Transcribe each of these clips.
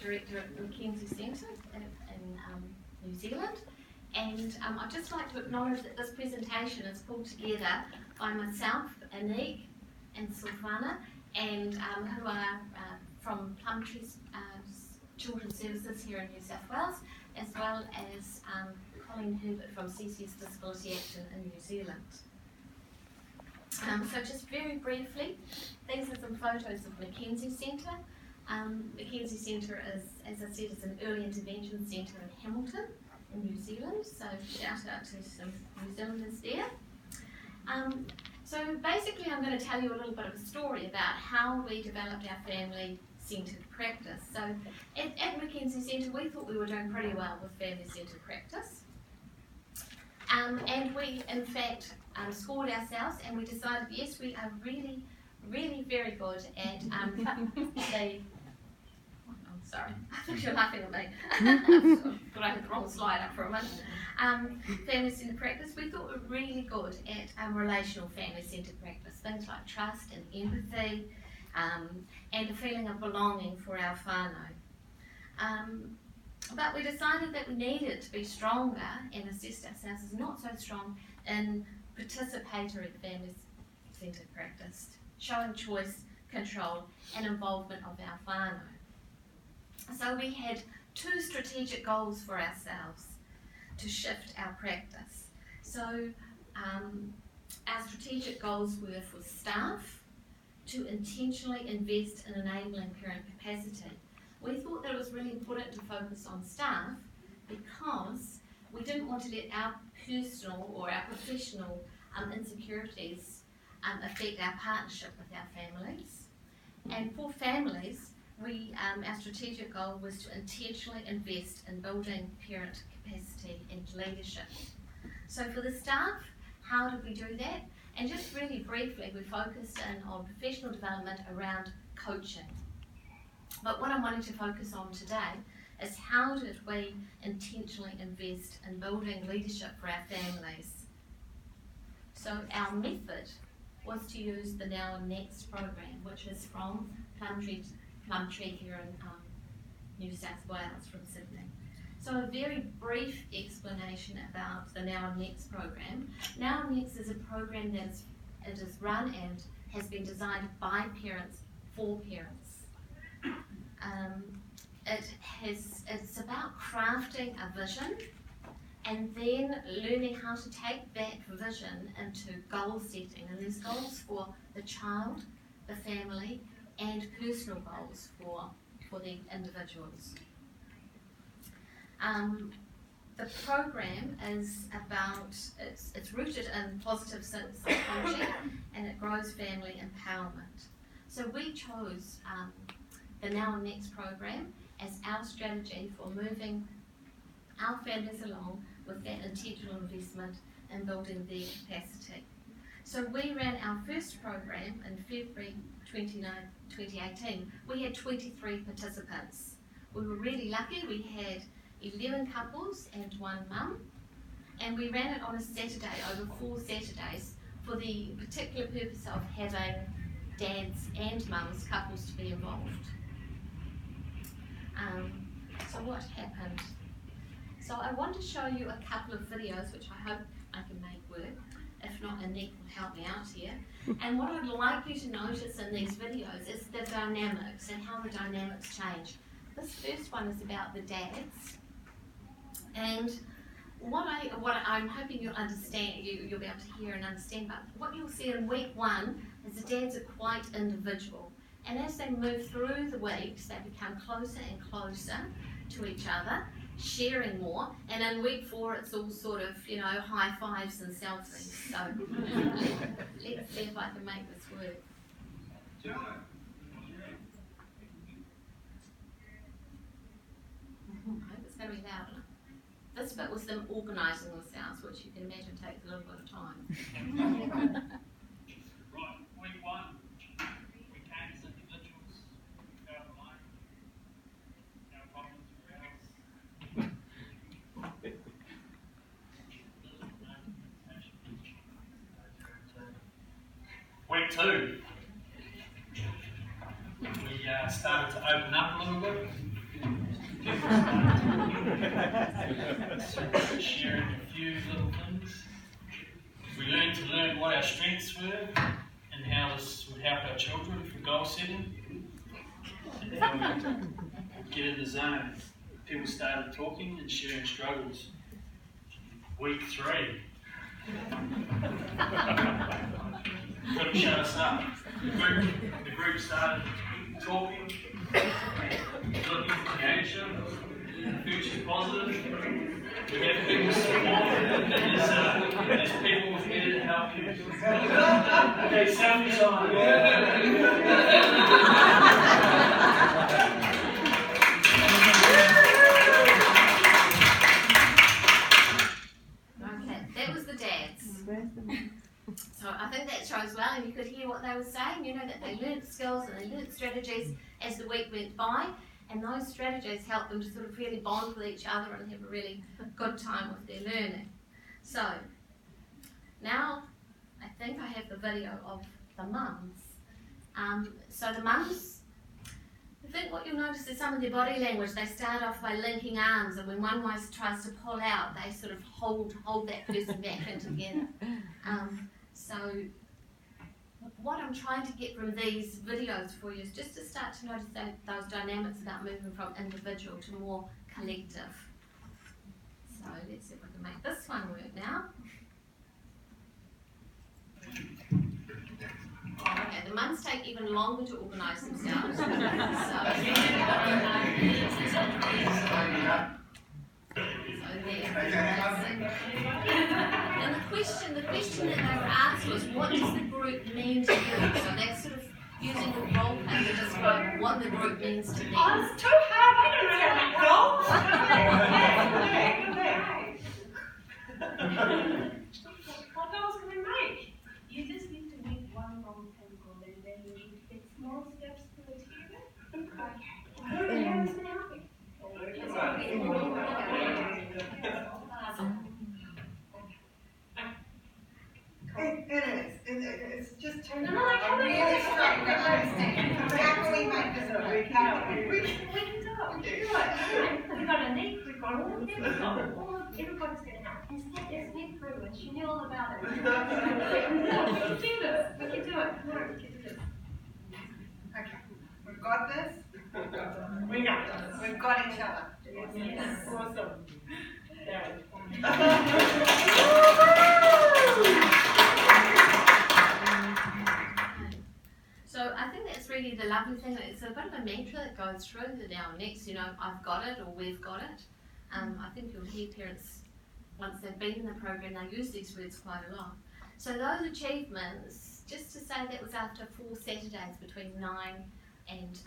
Director at the Mackenzie Centre in New Zealand. And I'd just like to acknowledge that this presentation is pulled together by myself, Anik and Silvana, and who are from Plumtree Children's Services here in New South Wales, as well as Colleen Herbert from CCS Disability Action in New Zealand. So just very briefly, these are some photos of Mackenzie Centre. Mackenzie Centre is, as I said, is an early intervention centre in Hamilton in New Zealand, so shout out to some New Zealanders there. So basically I'm going to tell you a little bit of a story about how we developed our family-centred practice. So at Mackenzie Centre we thought we were doing pretty well with family-centred practice. And we in fact scored ourselves, and we decided yes, we are really, really very good at sorry, I think you're laughing at me. But I had the wrong slide up for a minute. Family-centred practice, we thought we were really good at relational family-centred practice. Things like trust and empathy, and a feeling of belonging for our whānau. But we decided that we needed to be stronger and assessed ourselves as not so strong in participatory family-centred practice, showing choice, control and involvement of our whānau. So we had two strategic goals for ourselves to shift our practice. So our strategic goals were for staff to intentionally invest in enabling parent capacity. We thought that it was really important to focus on staff because we didn't want to let our personal or our professional insecurities affect our partnership with our families. And for families, our strategic goal was to intentionally invest in building parent capacity and leadership. So for the staff, how did we do that? And just really briefly, we focused in on professional development around coaching. But what I'm wanting to focus on today is how did we intentionally invest in building leadership for our families. So our method was to use the Now and Next program, which is from Plumtree here in New South Wales, from Sydney. So a very brief explanation about the Now and Next program. Now and Next is a program that is run and has been designed by parents for parents. It's about crafting a vision and then learning how to take that vision into goal setting. And there's goals for the child, the family, and personal goals for the individuals. The program is about, it's rooted in positive psychology and it grows family empowerment. So we chose the Now and Next program as our strategy for moving our families along with that intentional investment in building their capacity. So we ran our first program in February 2018. We had 23 participants. We were really lucky. We had 11 couples and one mum, and we ran it on a Saturday, over 4 Saturdays, for the particular purpose of having dads and mums, couples, to be involved. So what happened? So I want to show you a couple of videos which I hope I can make work. If not, Anik will help me out here. And what I'd like you to notice in these videos is the dynamics and how the dynamics change. This first one is about the dads. And what I'm hoping you'll understand, you'll be able to hear and understand, but what you'll see in week 1 is the dads are quite individual. And as they move through the weeks, they become closer and closer to each other, sharing more. And in week 4, it's all sort of, high fives and selfies. So let's see if I can make this work. I hope it's going to be loud enough. This bit was them organising themselves, which you can imagine takes a little bit of time. Right, week 1. We came as individuals, felt alone. Our problems were ours. Week 2. We started to open up a little bit. sharing a few little things. We learned to learn what our strengths were and how this would help our children for goal setting. And how we get in the zone. People started talking and sharing struggles. Week 3. Couldn't shut us up. The group started talking, looking for the action. The future's positive. We have people support. There's people here to help you. Okay, selfie time. Okay, that was the dads. So I think that shows well, and you could hear what they were saying, you know, that they learnt skills and they learnt strategies as the week went by, and those strategies helped them to sort of really bond with each other and have a really good time with their learning. So now I think I have the video of the mums. So the mums, I think what you'll notice is some of their body language, they start off by linking arms, and when one wife tries to pull out, they sort of hold that person back in together. So what I'm trying to get from these videos for you is just to start to notice those dynamics about moving from individual to more collective. So let's see if we can make this one work now. Okay, the mums take even longer to organise themselves. So and the question that they were asked was, what does the group mean to you? So that's sort of using the role play to describe what the group means to them. Oh, it's too hard. I don't know how What goals can we make? You just need to make one long-term goal, and then you need to take small steps to achieve it. Okay. How is it helping? It's just too No, hard. I'm really struggling to understand. How can we make this work? We can do it. We can do it. We've got a neat, we've got all of them, we've got all of, everybody's going to help. Instead, let's get through it. She knew all about it. We can do this. We can do it. Come on, we can do this. Okay. We've got this. We got this. We've got each other. Yes. Awesome. So I think that's really the lovely thing. It's a bit of a mantra that goes through the now and next, you know, I've got it or we've got it. I think you'll hear parents, once they've been in the program, they use these words quite a lot. So those achievements, just to say that was after 4 Saturdays between 9 and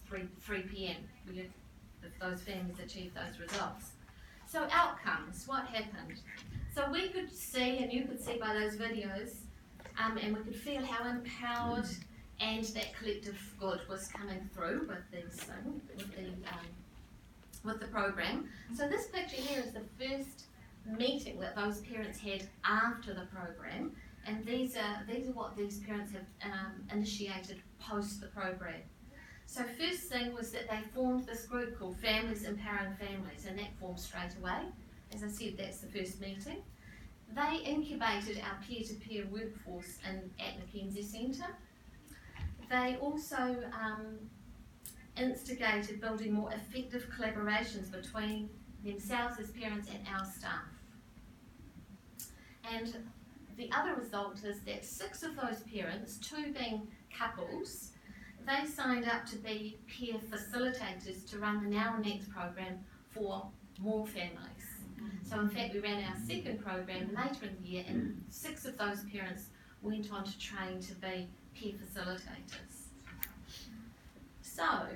3 p.m. If those families achieved those results. So outcomes, what happened? So we could see, and you could see by those videos, and we could feel how empowered and that collective good was coming through with these things, with the program. So this picture here is the first meeting that those parents had after the program, and these are what these parents have initiated post the program. So first thing was that they formed this group called Families Empowering Families, and that formed straight away. As I said, that's the first meeting. They incubated our peer-to-peer workforce at Mackenzie Centre. They also instigated building more effective collaborations between themselves as parents and our staff. And the other result is that 6 of those parents, 2 being couples, they signed up to be peer facilitators to run the Now and Next program for more families. So in fact we ran our second program later in the year, and 6 of those parents went on to train to be peer facilitators. So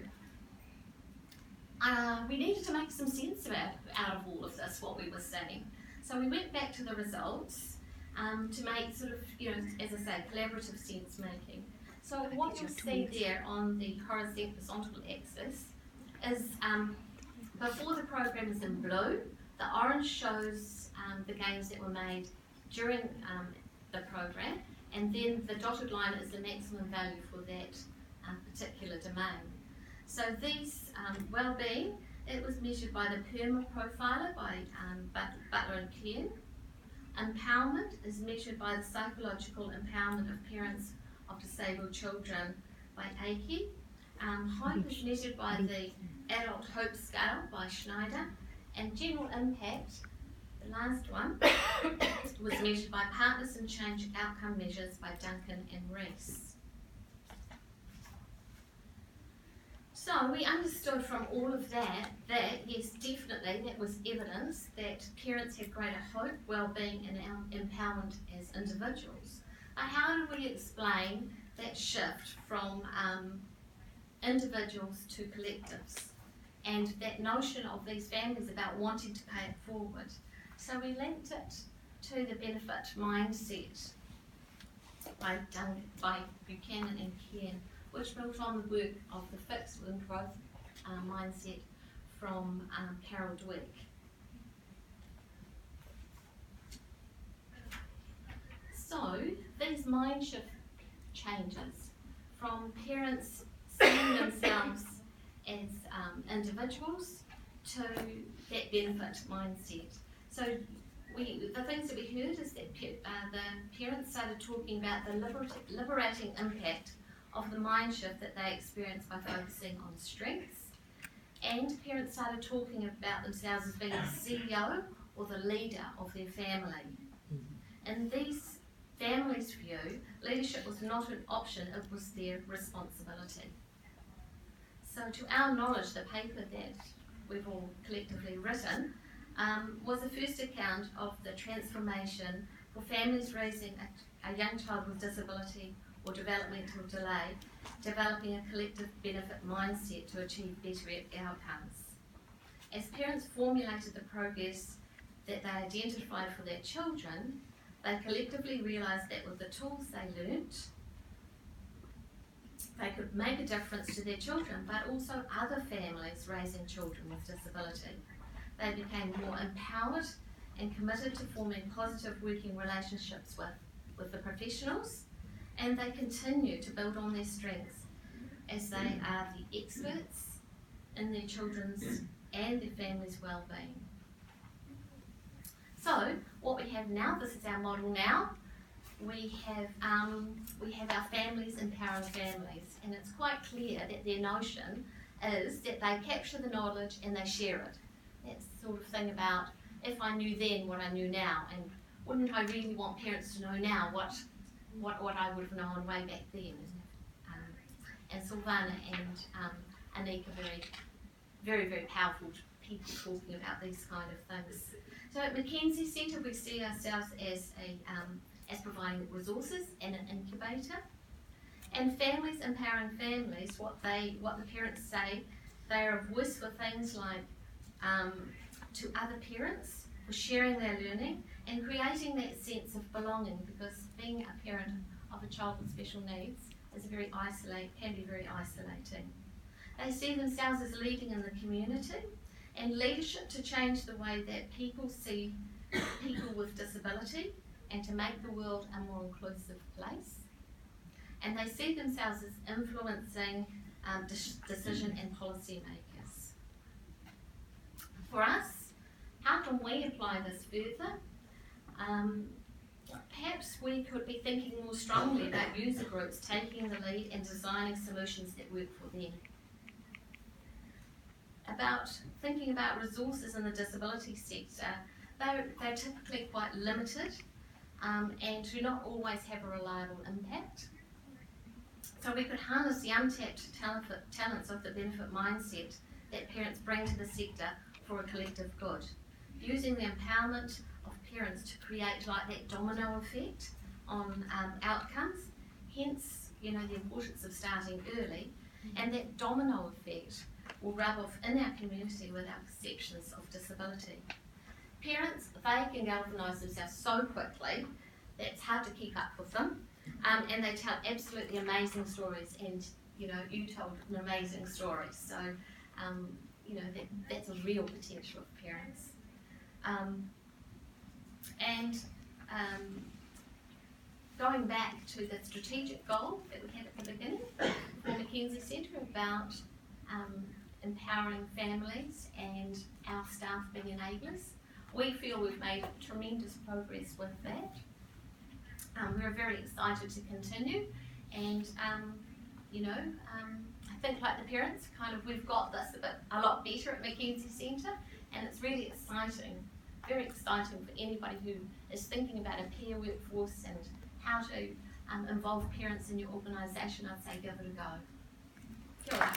we needed to make some sense out of all of this, what we were seeing. So we went back to the results to make sort of, you know, as I say, collaborative sense making. So what you'll see there on the horizontal axis is before the program is in blue, the orange shows the gains that were made during the program, and then the dotted line is the maximum value for that particular domain. So these well-being, It was measured by the PERMA profiler by Butler and Kearn. Empowerment is measured by the psychological empowerment of parents of disabled children by EGL. Hope is measured by the Adult Hope Scale by Schneider. And general impact, the last one, was measured by Partners in Change Outcome Measures by Duncan and Rees. So we understood from all of that yes, definitely that was evidence that parents had greater hope, well-being and empowerment as individuals. But how do we explain that shift from individuals to collectives and that notion of these families about wanting to pay it forward? So we linked it to the benefit mindset by Buchanan and Kearn, which built on the work of the fixed and growth mindset from Carol Dweck. So these mind shift changes from parents seeing themselves as individuals to that benefit mindset. So the things that we heard is that the parents started talking about the liberating impact of the mind shift that they experienced by focusing on strengths, and parents started talking about themselves as being the CEO or the leader of their family. In these families' view, leadership was not an option, it was their responsibility. So to our knowledge, the paper that we've all collectively written was the first account of the transformation for families raising a young child with disability or developmental delay, developing a collective benefit mindset to achieve better outcomes. As parents formulated the progress that they identified for their children, they collectively realised that with the tools they learnt, they could make a difference to their children, but also other families raising children with disability. They became more empowered and committed to forming positive working relationships with the professionals, and they continue to build on their strengths as they are the experts in their children's and their families' well-being. So what we have now, this is our model now, we have our families empowering families, and it's quite clear that their notion is that they capture the knowledge and they share it. That's the sort of thing about if I knew then what I knew now, and wouldn't I really want parents to know now what I would have known way back then. And Silvana and Anika very, very powerful people talking about these kind of things. So at Mackenzie Centre we see ourselves as providing resources and an incubator. And families empowering families, what the parents say, they are a voice for things like to other parents, for sharing their learning and creating that sense of belonging, because being a parent of a child with special needs can be very isolating. They see themselves as leading in the community and leadership to change the way that people see people with disability and to make the world a more inclusive place. And they see themselves as influencing decision and policy makers. For us, how can we apply this further? Perhaps we could be thinking more strongly about user groups taking the lead and designing solutions that work for them. About thinking about resources in the disability sector, they're typically quite limited and do not always have a reliable impact. So we could harness the untapped talents of the benefit mindset that parents bring to the sector for a collective good, using the empowerment of parents to create like that domino effect on outcomes, hence the importance of starting early, and that domino effect will rub off in our community with our perceptions of disability. Parents, they can galvanise themselves so quickly that it's hard to keep up with them, and they tell absolutely amazing stories, and you told an amazing story, so that's a real potential of parents. Going back to the strategic goal that we had at the beginning for Mackenzie Centre about empowering families and our staff being enablers. We feel we've made tremendous progress with that. We're very excited to continue, and I think like the parents, we've got this a lot better at Mackenzie Centre, and it's really exciting, very exciting for anybody who is thinking about a peer workforce and how to involve parents in your organisation. I'd say give it a go. Kia ora.